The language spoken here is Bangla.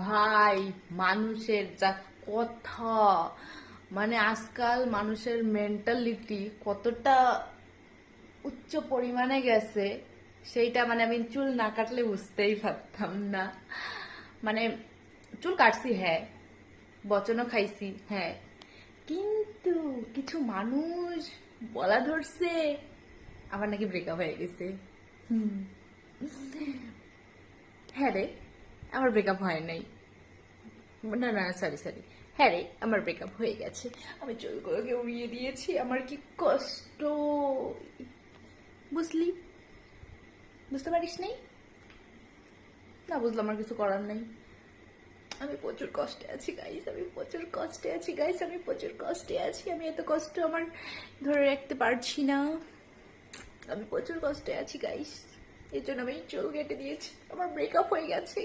ভাই, মানুষের যা কথা, মানে আজকাল মানুষের মেন্টালিটি কতটা উচ্চ পরিমাণে গেছে, সেইটা মানে আমি চুল না কাটলে বুঝতেই পারতাম না। মানে চুল কাটছি, হ্যাঁ, বচনও খাইছি, হ্যাঁ, কিন্তু কিছু মানুষ বলা ধরছে আমার নাকি ব্রেকআপ হয়ে গেছে। হুম, হ্যাঁ রে, আমার ব্রেকআপ হয় নাই। না না, সরি সরি, হ্যাঁ রে, আমার ব্রেকআপ হয়ে গেছে। আমি চুলগুলোকে উড়িয়ে দিয়েছি, আমার কি কষ্ট, বুঝলি? বুঝতে পারিস নাই? না বুঝলাম, আমার কিছু করার নাই। আমি প্রচুর কষ্টে আছি গাইস, আমি প্রচুর কষ্টে আছি গাইস, আমি প্রচুর কষ্টে আছি। আমি এত কষ্ট আমার ধরে রাখতে পারছি না। আমি প্রচুর কষ্টে আছি গাইস, এই জন্য আমি চুল কেটে দিয়েছি, আমার ব্রেকআপ হয়ে গেছে।